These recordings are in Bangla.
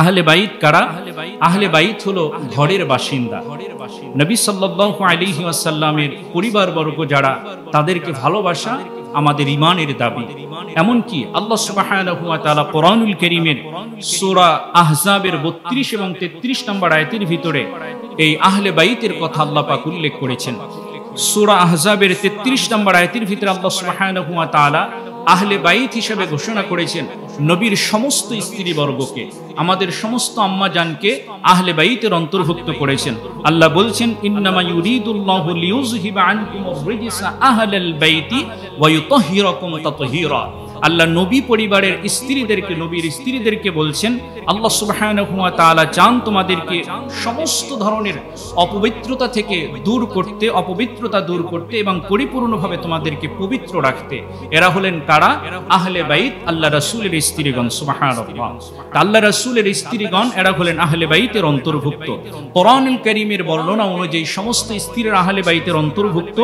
আহলে বাইত কারা? আহলে বাইত হলো ঘরের বাসিন্দা। নবী সাল্লাল্লাহু আলাইহি ওয়াসাল্লামের পরিবারবর্গ যারা, তাদেরকে ভালোবাসা আমাদের ঈমানের দাবি। এমনকি আল্লাহ সুবহানাহু ওয়া তাআলা কোরআনুল কারীমের সূরা আহজাবের 32 এবং 33 নম্বর আয়াতের ভিতরে এই আহলে বাইতের কথা আল্লাহ পাক উল্লেখ করেছেন। সূরা আহজাবের 33 নম্বর আয়াতের ভিতরে আল্লাহ সুবহানাহু ওয়া তাআলা আহলে বাইত হিসেবে ঘোষণা করেছেন নবীর সমস্ত স্ত্রীবর্গকে, আমাদের সমস্ত আম্মাজানকে আহলে বাইতের অন্তর্ভুক্ত করেছেন। আল্লাহ বলছেন, ইন্নামা ইউরিদুল্লাহু লিইউযহিবা আনকুমুর রিজসা আহলাল বাইতি ওয়া ইউতাহহিরাকুম তাতহীরা। আল্লাহ নবী পরিবারের স্ত্রীদেরকে, নবীর স্ত্রীদেরকে বলছেন, আল্লাহ সুবহানাহু ওয়া তাআলা চান তোমাদেরকে সমস্ত ধরনের অপবিত্রতা থেকে দূর করতে, অপবিত্রতা দূর করতে এবং পরিপূর্ণভাবে তোমাদেরকে পবিত্র রাখতে। এরা হলেন কারা? আহলে বাইত, আল্লাহ রাসূলের স্ত্রীগণ। সুবহানাল্লাহ। আল্লাহ রাসূলের স্ত্রীগণ এরা হলেন আহলে বাইতের অন্তর্ভুক্ত। কোরআনুল কারীমের বর্ণনা অনুযায়ী সমস্ত স্ত্রীরা আহলে বাইতের অন্তর্ভুক্ত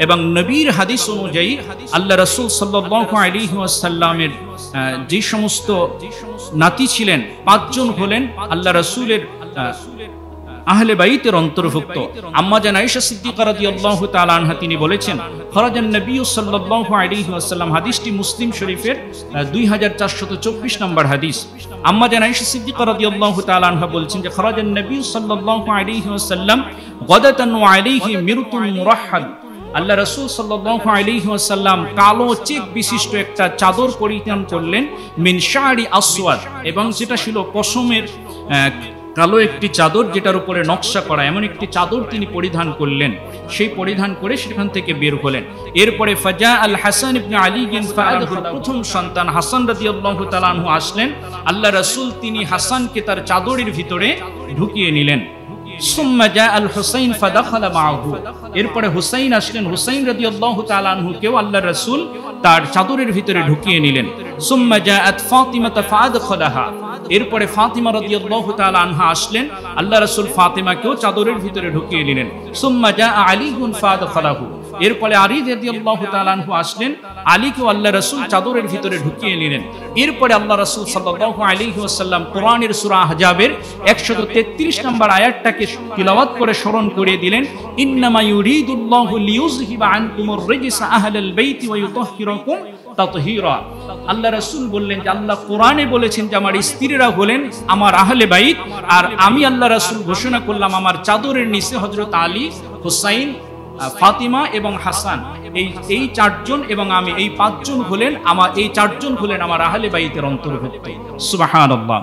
এবং নবীর হাদিস অনুযায়ী আল্লাহ রাসূল সাল্লাল্লাহু আলাইহি ওয়াসাল্লামের যে সমস্ত নাতি ছিলেন 5 জন হলেন আল্লাহ রাসূলের আহলে বাইতের অন্তর্ভুক্ত। আম্মা জান আয়েশা সিদ্দিকা রাদিয়াল্লাহু তাআলা আনহা তিনি বলেছেন, খরাজান নবী সাল্লাল্লাহু আলাইহি ওয়াসাল্লাম, হাদিসটি মুসলিম শরীফের 2424 নম্বর হাদিস। আম্মা জান আয়েশা সিদ্দিকা রাদিয়াল্লাহু তাআলা আনহা বলছেন যে, খরাজান নবী সাল্লাল্লাহু আলাইহি ওয়াসাল্লাম গাদাতান ওয়া আলাইহি মিরতুন মুরাহহাদ। আল্লাহ রাসূল সাল্লাল্লাহু আলাইহি ওয়াসাল্লাম কালো চেক বিশিষ্ট একটা চাদর পরিধান করলেন, মিন শারি আসওয়াদ, এবং যেটা ছিল পশমের কালো একটি চাদর যেটার উপরে নকশা করা, এমন একটি চাদর তিনি পরিধান করলেন। সেই পরিধান করে সেখান থেকে বের হলেন। এরপরে ফাজা আল হাসান ইবনে আলী ফাআদহুল, প্রথম সন্তান হাসান রাদিয়াল্লাহু তাআলা আনহু আসলেন। আল্লাহ রাসূল তিনি হাসানকে তার চাদরের ভিতরে ঢুকিয়ে নিলেন। সুম্মা জা আল হুসাইন ফাদাখালা মাআহু, এরপরে হুসাইন আসলেন। হুসাইন রাদিয়াল্লাহু তাআলা আনহুকেও আল্লাহ রাসূল তার চাদরের ভিতরে ঢুকিয়ে নিলেন। সুম্মা জাআত ফাতিমা ফাআদখালাহা, এরপরে ফাতিমা রাদিয়াল্লাহু তাআলা আনহা আসলেন। আল্লাহ রাসূল ফাতিমাকেও চাদরের ভিতরে ঢুকিয়ে নিলেন। সুম্মা জা আলীগুন ফাআদখালাহু, এরপরে আলী রাদিয়াল্লাহু তাআলা আনহু আসলেন। আলীকেও আল্লাহ রাসূল চাদরের ভিতরে ঢুকিয়ে নিলেন। এরপরে আল্লাহ রাসূল সাল্লাল্লাহু আলাইহি ওয়াসাল্লাম কোরআনের সূরা আহজাবের 133 নম্বর আয়াতটাকে তিলাওয়াত করে স্মরণ করিয়ে দিলেন, ইন্নামা ইউরিদুল্লাহু লিইউযহিবা আনকুমুর রিজসা আহলাল বাইতি ওয়া ইউতাহহিরাকুম তাতহীরা। আল্লাহ রাসূল বললেন যে আল্লাহ কোরআনে বলেছেন যে আমার স্ত্রীরা হলেন আমার আহলে বাইত, আর আমি আল্লাহ রাসূল ঘোষণা করলাম আমার চাদরের নিচে হযরত আলী, হুসাইন, ফাতিমা এবং হাসান, এই 4 জন এবং আমি, এই 5 জন হলেন আমার, এই 4 জন হলেন আমার আহলে বাইতের অন্তর্ভুক্ত। সুবহানাল্লাহ।